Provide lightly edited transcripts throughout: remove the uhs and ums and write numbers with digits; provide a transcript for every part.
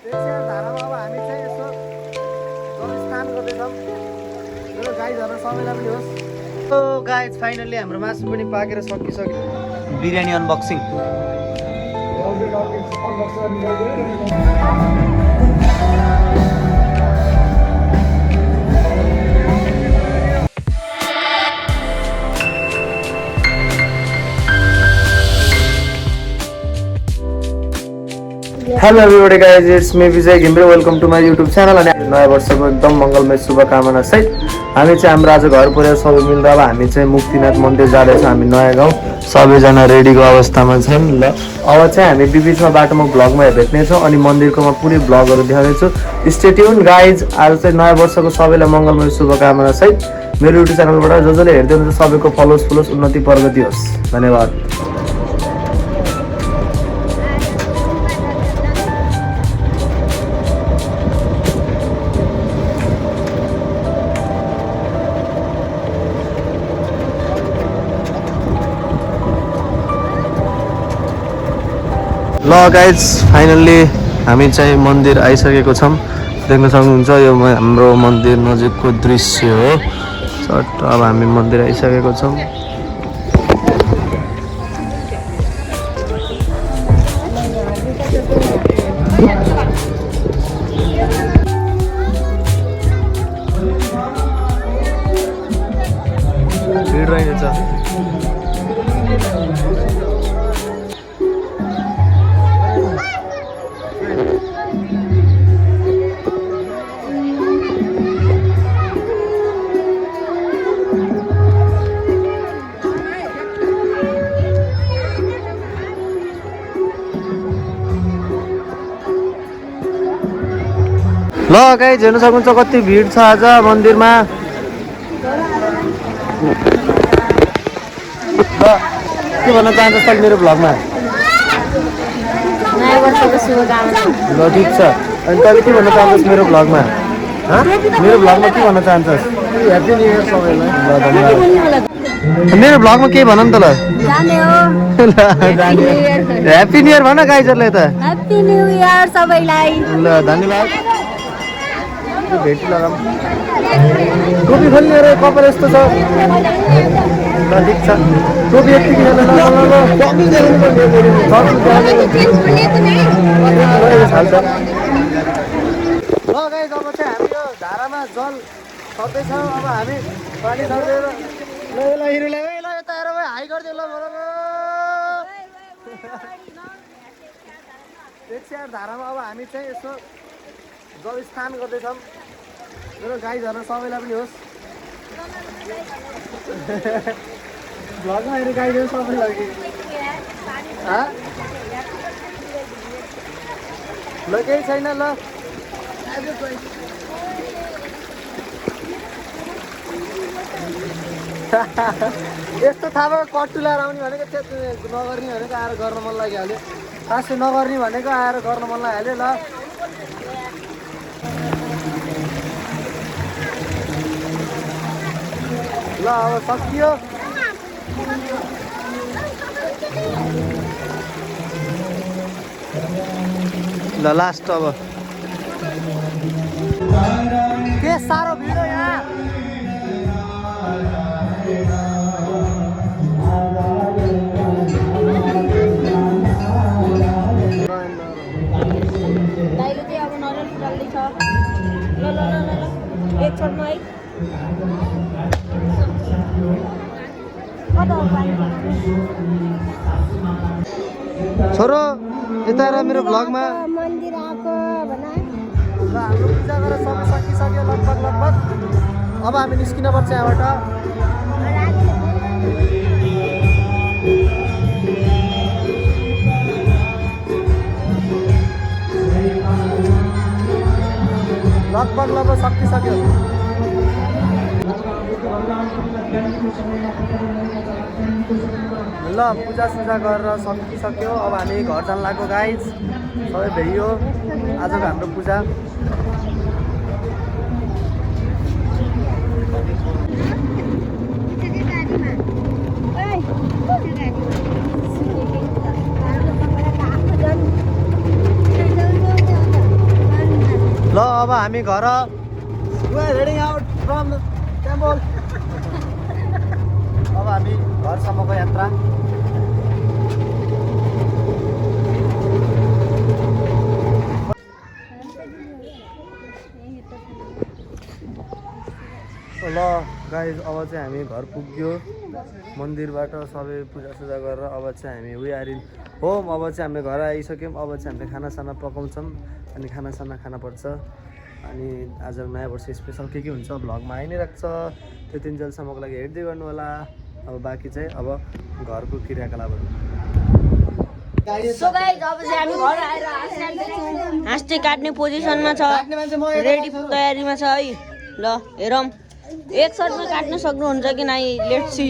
त्यसै धारामा अब हामी चाहिँ यसो जलस्नान गर्दैछौँ। मेरो गाईहरू सबैलाई पनि होस्। गाइज फाइनल्ली हाम्रो मासु पनि पाकेर सकिसक्यो। Biryani unboxing. Hello everybody guys, it's me Vijay Ghimire. Welcome to my YouTube channel. अनि नयाँ वर्षको एकदम मङ्गलमय शुभकामना सहित हामी चाहिँ हाम्रो आज घर पुऱ्याएर सबै मिल्दा अब हामी चाहिँ मुक्तिनाथ मन्दिर जाँदैछौँ। हामी नयाँ गाउँ सबैजना रेडीको अवस्थामा छौँ। ल अब चाहिँ हामी बिचमा बाटोमा भ्लगमा भेट्नेछौँ अनि मन्दिरकोमा पुरै भ्लगहरू देखाउनेछु। Stay tune guys. आज चाहिँ नयाँ वर्षको सबैलाई मङ्गलमय शुभकामना सहित मेरो युट्युब च्यानलबाट जसले हेर्दै हुनुहुन्छ सबैको फलोस उन्नति प्रगति होस्। धन्यवाद। ल गाइज फाइनल्ली हामी चाहिँ मन्दिर आइसकेको छौँ। देख्न सक्नुहुन्छ यो हाम्रो मन्दिर नजिकको दृश्य हो। चट्ट अब हामी मन्दिर आइसकेको छौँ। भिड रहेछ। ल गाइज हेर्न सक्नुहुन्छ कति भिड छ आज मन्दिरमा। ल के भन्न चाहन्छस् त मेरो भ्लगमा? ल ठिक छ। अनि तपाईँ के भन्न चाहन्छस् मेरो भ्लगमा? मेरो भ्लगमा के भन्न चाहन्छस्? ह्याप्पी न्यु इयर सबैलाई। ल धन्यवाद। मेरो भ्लगमा के भन नि त? ल ह्याप्पी न्यु इयर भन गाइजहरूलाई त। ह्याप्पी न्यु इयर सबैलाई। ल धन्यवाद। भेटी लगाम। टोपी खोल्ने रे कपाल यस्तो छ। ल ठिक छ। टोपी यतिकै ल गाइज अब चाहिँ हामी यो धारामा जल सर्दैछौँ। अब हामी पानी सर्दैन। ल ल हिरोलाई ल यता आएर हाई गरिदियो ल बराबर। एकछिन धारामा अब हामी चाहिँ यसो जल स्नान गर्दैछौँ। मेरो गाईहरू सबैलाई पनि होस्। भ्लगमा हेरेर गाईहरू सबैलाई ल केही छैन। ल यस्तो थाहा भयो कट्टु ल्याएर आउने भनेको त्यो नगर्ने भनेको आएर गर्न मन लागिहाल्यो। खासै नगर्ने भनेको आएर गर्न मन लागिहाल्यो। ल ल अब सकियो। ल लास्ट अब के साह्रो भिड हो यहाँ। दाइलो चाहिँ अब नजर चल्दैछ। ल ल ल ल एक छटमा है। छोरो यता आएर मेरो भ्लगमा। मन्दिर आएको भना। ल हाम्रो पूजा गरेर सबै सकिसक्यो लगभग। अब हामी निस्किन पर्छ यहाँबाट। लगभग सकिसक्यो। ल पूजा गरेर सकिसक्यो। अब हामी घर जान लाग्यो गाइज। सबै भ्याइयो आजको हाम्रो पूजा। अब हामी घर हेडिङ आउट फ्रम टेम्पल। अब हामी घरसम्मको यात्रा। ल गाइज अब चाहिँ हामी घर पुग्यो मन्दिरबाट सबै पूजासुजा गरेर। अब चाहिँ हामी वी आर इन होम। अब चाहिँ हामीले घर आइसक्यौँ। अब चाहिँ हामीले खानासाना पकाउँछौँ अनि खानासाना खान पर्छ। अनि आज नयाँ वर्ष स्पेसल के हुन्छ भ्लगमा आइ नै राख्छ। त्यो तिनजेलसम्मको लागि हेर्दै गर्नु होला। अब बाँकी चाहिँ अब घरको क्रियाकलापहरू। सो गाइस अब चाहिँ हामी घर आएर हाँस चाहिँ काट्ने पोजिसनमा छ, रेडी तयारीमा छ है। ल हेरौँ एक सर्टमा काट्न सक्नुहुन्छ कि नाइ, लेट्स सी।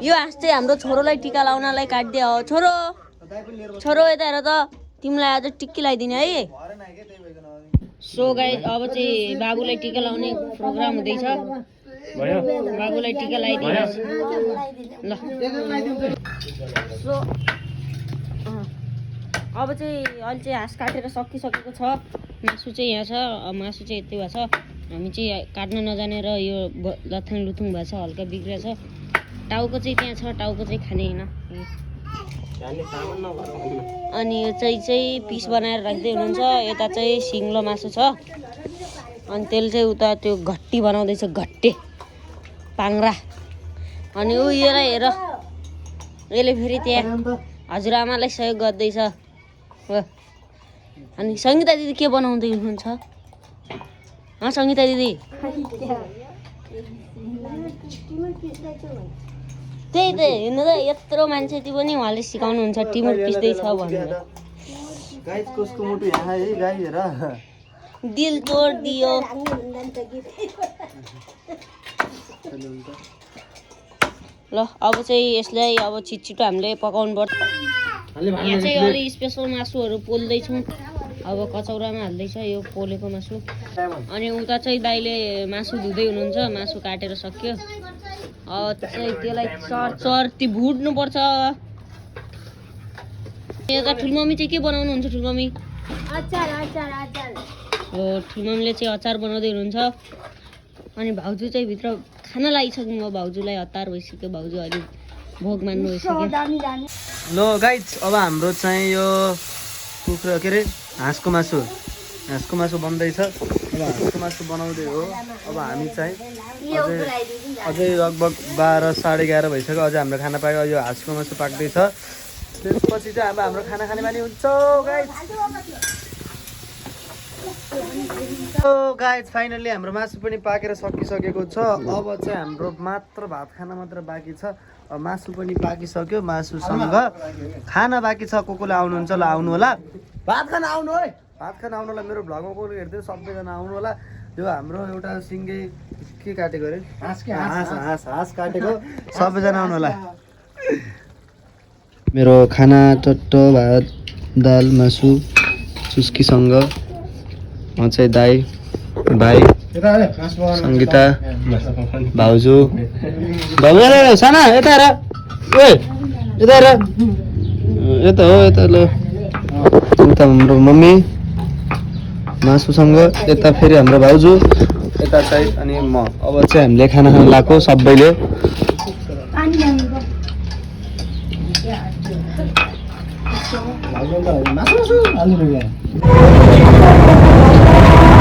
यो हाँस चाहिँ हाम्रो छोरोलाई टिका लाउनलाई काटिदियो हो। छोरो छोरो यता हेर त, तिमीलाई आज टिक्की लगाइदिने है। सो गाइस अब चाहिँ बाबुलाई टिका लाउने प्रोग्राम हुँदैछ। बाबुलाई टिका लगाइदिनु ल। सो अब चाहिँ अहिले चाहिँ हाँस काटेर सकिसकेको छ। मासु चाहिँ यहाँ छ, मासु चाहिँ यति भएको छ। हामी चाहिँ काट्न नजानेर यो लथाङ लुथुङ भएको छ, हल्का बिग्रिएको छ। टाउको चाहिँ त्यहाँ छ, टाउको चाहिँ खाने होइन। अनि यो चाहिँ पिस बनाएर राख्दै हुनुहुन्छ। यता चाहिँ सिङ्लो मासु छ अनि त्यसले चाहिँ उता त्यो घट्टी बनाउँदैछ, घट्टे पाङ्रा। अनि ऊ यसलाई हेर, यसले फेरि त्यहाँ हजुरआमालाई सहयोग गर्दैछ। अनि सङ्गीता दिदी के बनाउँदै हुनुहुन्छ? सङ्गीता दिदी त्यही त हेर्नु त, यत्रो मान्छे त्यो पनि उहाँले सिकाउनुहुन्छ टिमुर पिस्दैछ भनेर। गाइस कसको मुटु यहाँ है गाई हेर, दिल तोड दियो। ल अब चाहिँ यसलाई अब छिटो हामीले पकाउनु पर्छ। यहाँ चाहिँ अलि स्पेसल मासुहरू पोल्दैछौँ। अब कचौरामा हाल्दैछ यो पोलेको मासु। अनि उता चाहिँ दाइले मासु धुँदै हुनुहुन्छ। मासु काटेर सक्यो। चाहिँ त्यसलाई चर्ती भुट्नुपर्छ। यता ठुलमम्मी चाहिँ के बनाउनुहुन्छ? ठुलमम्मी हो, ठुलमम्मीले चाहिँ अचार बनाउँदै हुनुहुन्छ। अनि भाउजू चाहिँ भित्र खाना लागिसक्नु भयो। भाउजूलाई हतार भइसक्यो, भाउजू अहिले भोग मान्नु भइसक्यो। ल गाइज अब हाम्रो चाहिँ यो कुखुरा के अरे हाँसको मासु बन्दैछ। अब हाँसको मासु बनाउँदै हो। अब हामी चाहिँ अझै लगभग 12 साढे 11 भइसक्यो। अझै हाम्रो खाना पाक्यो। यो हाँसको मासु पाक्दैछ। त्यसपछि चाहिँ अब हाम्रो खाना खाने बानी हुन्छ गाइज। गाइज फाइनल्ली हाम्रो मासु पनि पाकेर सकिसकेको छ। अब चाहिँ हाम्रो मात्र भात खाना मात्र बाँकी छ। मासु पनि पाकिसक्यो। मासुसँग खाना बाँकी छ। को आउनुहुन्छ ल आउनु होला। भात खान आउनु है, भात खान आउनु होला। मेरो भ्लगमा को हेर्दै सबैजना आउनु होला। यो हाम्रो एउटा सिङ्गे के काटेको अरे हाँस काटेको, सबैजना आउनु होला। मेरो खाना टट्ट भात दाल मासु चुस्कीसँग म चाहिँ दाई भाइ सङ्गीता भाउजू साना यता हेर, यता हेर, यता हो यता। ल उता हाम्रो मम्मी मासुसँग, यता फेरि हाम्रो भाउजू, यता चाहिँ अनि म। अब चाहिँ हामीले खाना खान लगाएको सबैले।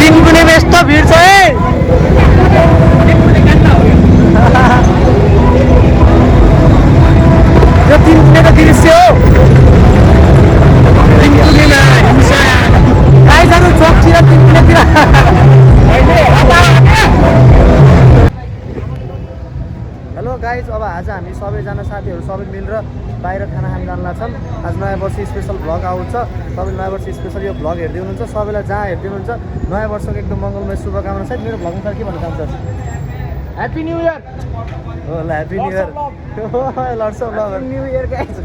तिनकुनेमा यस्तो भिड छ है। यो तिनकुनेको दृश्य हो। तिनकुनेमा गाइजहरू चोकतिर तिनकुनेतिर। हेलो गाइज अब आज हामी सबैजना साथीहरू सबै मिलेर बाहिर खाना खान जान लाग्छौँ। आज नयाँ वर्ष स्पेसल भ्लग आउँछ। तपाईँ नयाँ वर्ष स्पेसल यो भ्लग हेर्दै हुनुहुन्छ। सबैलाई जहाँ हेर्दै हुनुहुन्छ नयाँ वर्षको एकदम मङ्गलमय शुभकामना साथ। मेरो भ्लगमा के भन्न चाहन्छ? ह्याप्पी न्यू इयर हो। ल ह्याप्पी न्यू इयर लड्छ न्यू इयर गाइज।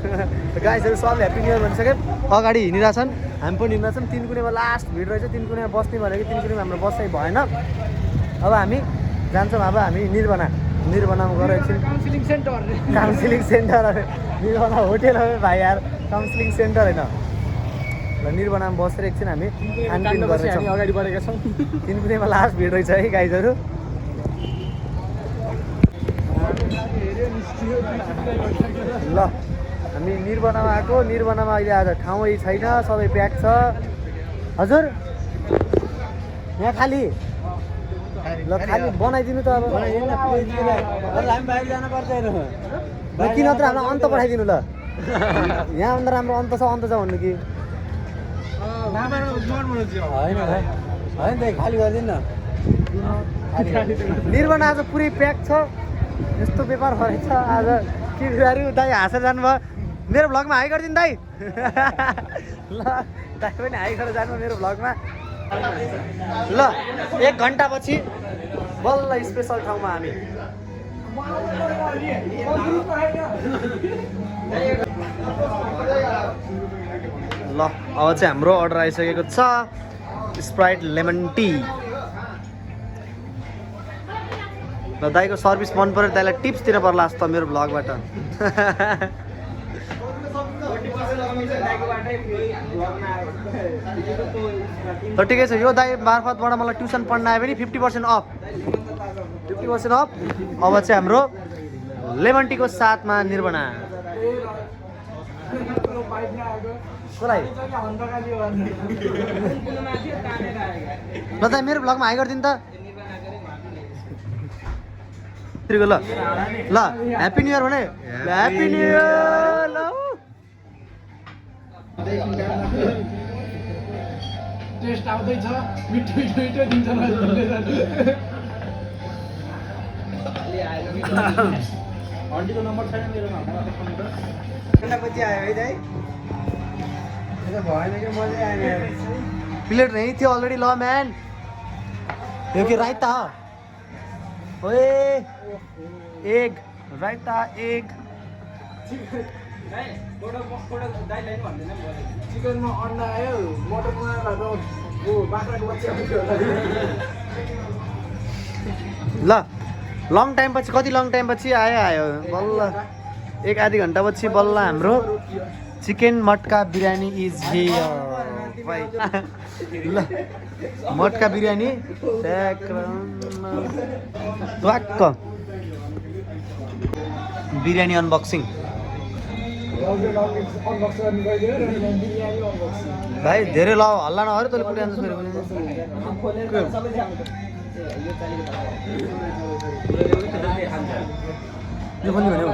गाइजहरू सबले ह्याप्पी न्यू इयर भनिसक्यो। अगाडि हिँडिरहेछन्, हामी पनि हिँडिरहेछौँ। तिनकुनेमा लास्ट भिड रहेछ। तिनकुनेमा बस्ने भनेको तिनकुनेमा हाम्रो बसाइ भएन। अब हामी जान्छौँ। अब हामी निर्वनामा गएर एकछिन काउन्सिलिङ सेन्टर निर्वना होटेल हो भाइ यार, काउन्सिलिङ सेन्टर होइन। ल निर्बनामा बसेर एकछिन हामी खानपिन गर्छौँ अगाडि बढेका छौँ तिनकुनेमा लास्ट भिड रहेछ है गाइजहरू ल हामी निर्बनामा आएको निर्बनामा अहिले आज ठाउँै छैन सबै प्याक छ हजुर यहाँ खाली ल खाली बनाइदिनु त अब हामी बाहिर जान पर्दैन किन त हामीलाई अन्त पठाइदिनु ल यहाँ अन्त राम्रो अन्त छ भन्नु कि होइन होइन खाली गरिदिनु न निर्बना आज पुरै प्याक छ यस्तो पेपर भएछ आज के बिहारी दाइ हाँसेर जानुभयो मेरो भ्लगमा हाई गरिदिनु दाइ ल दाइ पनि हाई गरेर जानु मेरो भ्लगमा ल 1 घन्टापछि बल्ल स्पेसल ठाउँमा हामी ल अब चाहिँ हाम्रो अर्डर आइसकेको छ स्प्राइट लेमन टी ल दाइको सर्भिस मन पऱ्यो दाइलाई टिप्स दिन पर्ला जस्तो मेरो भ्लगबाट त ठिकै छ यो दाइ मार्फतबाट मलाई ट्युसन पढ्न आयो भने 50% अफ 50% अफ अब चाहिँ हाम्रो लेमन टीको साथमा निर्बना कसलाई ल दाइ मेरो भ्लगमा हाई गरिदिनु त ल ल ह्याप्पी न्यु इयर भने ह्याप्पी न्यु इयर ल टेस्ट आउँदैछ मिठो मिठो मिठो दिन्छ अन्टीको नम्बर छैन मेरोमा पछि आयो है दाइ भएन कि मजै आएन प्लेट नहीं थी ऑलरेडी लॉ मैन क्योंकि रायता ओए एग रायता एग चिकनमा अन्डा आयो मटनमा बाख्राको बच्चा ल लङ टाइम पछि कति लङ टाइम पछि आयो बल्ल 1-आधी घन्टा पछि बल्ल हाम्रो चिकन मटका बिरयानी इज हियर भाइ ल मटका बिरयानी ट्वाक्क बिरयानी अनबक्सिङ भाइ धेरै ल हल्ला नगरे तैँले कुटी जान्छ फेरि यो पनि भन्यो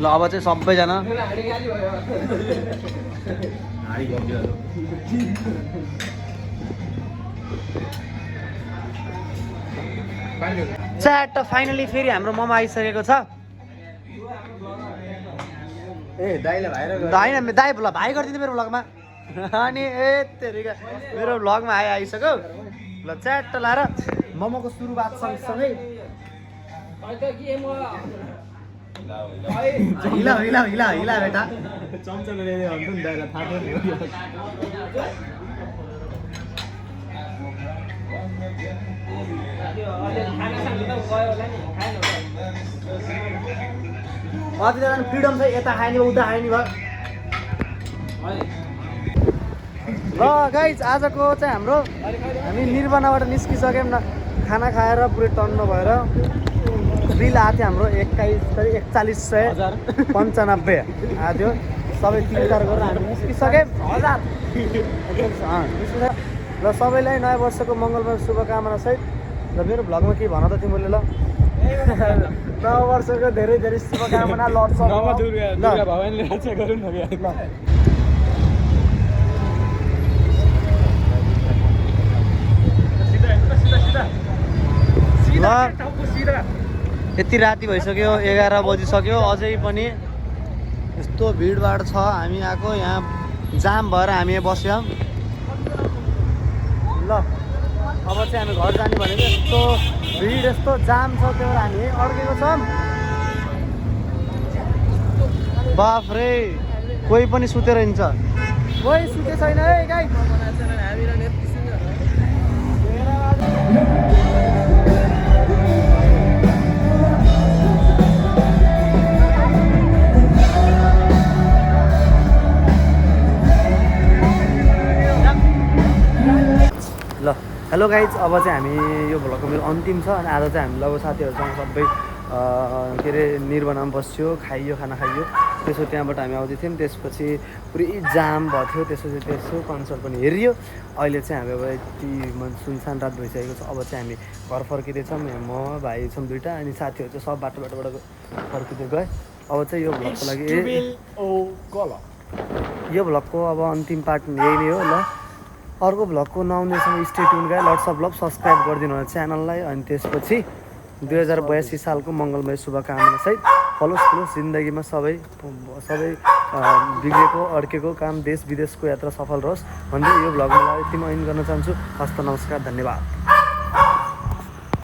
ल अब चाहिँ सबैजना च्याट फाइनली फेरि हाम्रो मोमो आइसकेको छ ए दाइले भाइरल होइन दाइ ल भाइ गरिदिनु मेरो भ्लगमा अनि ए तेरिका मेरो भ्लगमा आइसक्यो ल च्याट लाएर मोमोको सुरुवात सँगसँगै हिला हिला हिला हिला बेटा चम्चाले ल्याउने भन्थ्यो नि दाइलाई थाहा थियो कतिजना फ्रिडम छ यता खाने भयो उता खाने भयो ल गाइज आजको चाहिँ हाम्रो हामी निर्बनाबाट निस्किसक्यौँ न खाना खाएर पुरै टन्न भएर बिल आएको थियो हाम्रो 4195 आयो सबै तिनतार गरेर हामी निस्किसक्यौँ 1000 ल सबैलाई नयाँ वर्षको मङ्गलमय शुभकामना सहित र मेरो भ्लगमा के भन त तिमीले ल नयाँ वर्षको धेरै धेरै शुभकामना लड्छ दुर्गा भवानीले रक्षा गरौँ न ल यति राति भइसक्यो 11 बजिसक्यो अझै पनि यस्तो भिडभाड छ हामी आएको यहाँ जाम भएर हामी बस्यौँ ल अब चाहिँ हामी घर जाने भनेको यस्तो भिड यस्तो जाम छ त्यो भएर हामी अड्केको छौँ बाफ रे कोही पनि सुतेर हिँड्छ कोही सुते छैन है गाई हेलो गाइज, अब चाहिँ हामी यो भ्लगको मेरो अन्तिम छ अनि आज चाहिँ हामीले अब साथीहरूसँग सबै के अरे निर्वनामा बस्यो, खाइयो, खाना खाइयो। त्यसो त्यहाँबाट हामी आउँदै थियौँ, त्यसपछि पुरै जाम भएको थियो। त्यसपछि त्यसो कन्सर्ट पनि हेरियो। अहिले चाहिँ हामी अब यति सुनसान रात भइसकेको छ। अब चाहिँ हामी घर फर्किँदैछौँ। म भाइ छौँ दुइटा अनि साथीहरू चाहिँ सब बाटोबाट फर्किँदै गए। अब चाहिँ यो भ्लगको लागि यो भ्लगको अब अन्तिम पार्ट यही नै हो। ल अर्को भ्लगको नआउनेसम्म stay tune guys, lots of love, subscribe गरिदिनु होला च्यानललाई। अनि त्यसपछि 2082 सालको मङ्गलमय शुभकामना सहित फलोस् फुलोस् जिन्दगीमा सबै बिग्रेको अड्केको काम देश विदेशको यात्रा सफल रहोस् भन्दै यो भ्लगलाई यतिमा एन्ड गर्न चाहन्छु। हस्त नमस्कार, धन्यवाद।